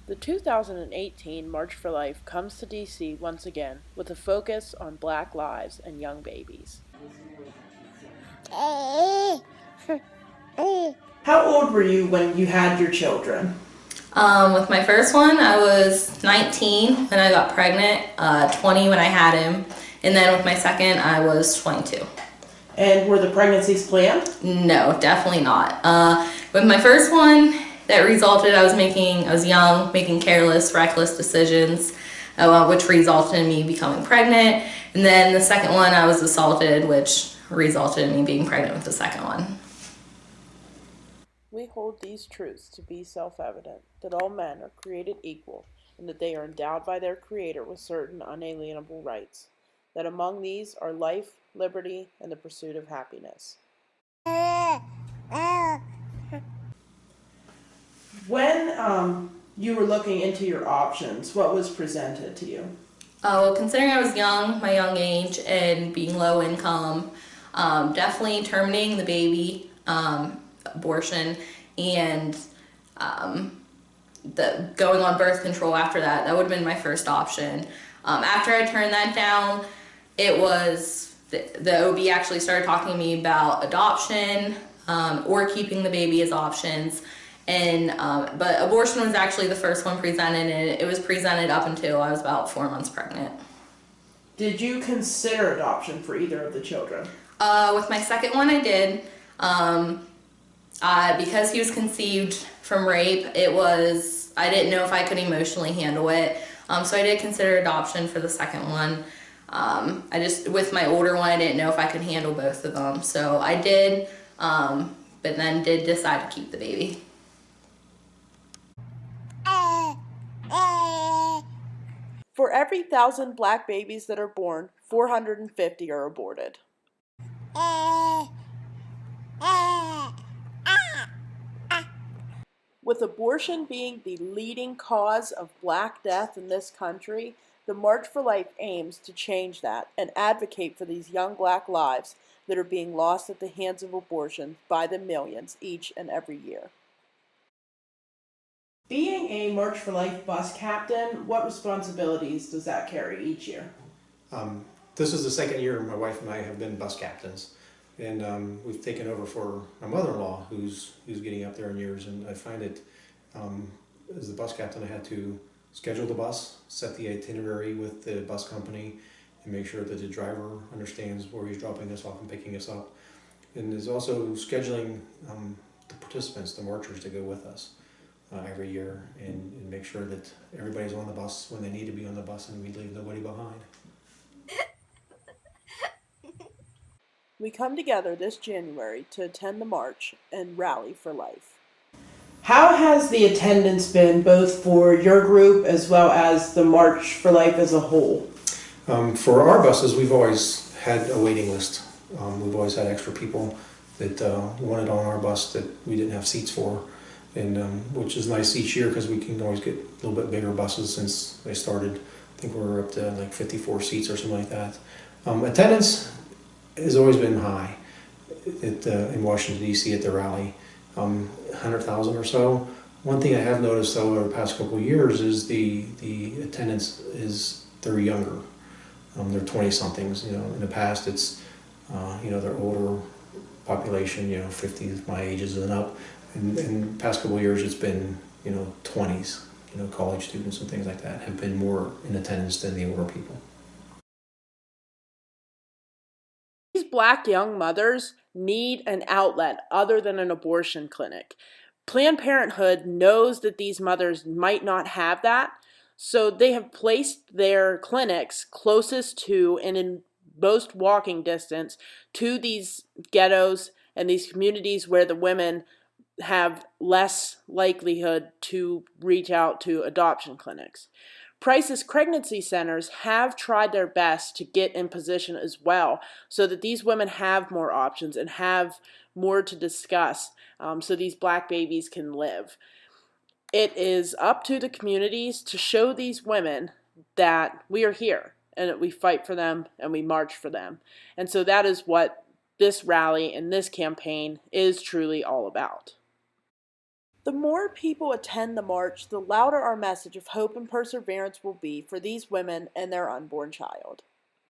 The 2018 March for Life comes to DC once again with a focus on Black lives and young babies. How old were you when you had your children? With my first one, I was 19 when I got pregnant, 20 when I had him, and then with my second, I was 22. And were the pregnancies planned? No, definitely not. With my first one, that resulted, I was young, making careless, reckless decisions, which resulted in me becoming pregnant. And then the second one, I was assaulted, which resulted in me being pregnant with the second one. We hold these truths to be self-evident, that all men are created equal, and that they are endowed by their Creator with certain unalienable rights, that among these are life, liberty, and the pursuit of happiness. When you were looking into your options, what was presented to you? Well, considering I was young, my young age, and being low income, definitely terminating the baby, abortion, and the going on birth control after that. That would have been my first option. After I turned that down, it was the OB actually started talking to me about adoption or keeping the baby as options. And but abortion was actually the first one presented, and it was presented up until I was about 4 months pregnant. Did you consider adoption for either of the children? With my second one, I did. Because he was conceived from rape, I didn't know if I could emotionally handle it. So I did consider adoption for the second one. With my older one, I didn't know if I could handle both of them. So I did, but then did decide to keep the baby. For every 1,000 black babies that are born, 450 are aborted. With abortion being the leading cause of black death in this country, the March for Life aims to change that and advocate for these young black lives that are being lost at the hands of abortion by the millions each and every year. Being a March for Life bus captain, what responsibilities does that carry each year? This is the second year my wife and I have been bus captains, and we've taken over for my mother-in-law, who's getting up there in years. And I find it, as the bus captain, I had to schedule the bus, set the itinerary with the bus company, and make sure that the driver understands where he's dropping us off and picking us up. And there's also scheduling the participants, the marchers, to go with us every year, and make sure that everybody's on the bus when they need to be on the bus, and we leave nobody behind. We come together this January to attend the march and rally for life. How has the attendance been both for your group as well as the March for Life as a whole? For our buses, we've always had a waiting list. We've always had extra people that wanted on our bus that we didn't have seats for, and which is nice each year because we can always get a little bit bigger buses since they started. I think we're up to like 54 seats or something like that. Attendance has always been high in Washington, D.C. at the rally, 100,000 or so. One thing I have noticed, though, over the past couple of years is the attendance they're younger. They're 20-somethings. In the past it's, they're older population, 50, my ages and up. And in the past couple of years it's been, 20s, college students and things like that have been more in attendance than the older people. These black young mothers need an outlet other than an abortion clinic. Planned Parenthood knows that these mothers might not have that, so they have placed their clinics closest to and in most walking distance to these ghettos and these communities where the women have less likelihood to reach out to adoption clinics. Crisis pregnancy centers have tried their best to get in position as well so that these women have more options and have more to discuss so these black babies can live. It is up to the communities to show these women that we are here and that we fight for them and we march for them. And so that is what this rally and this campaign is truly all about. The more people attend the march, the louder our message of hope and perseverance will be for these women and their unborn child.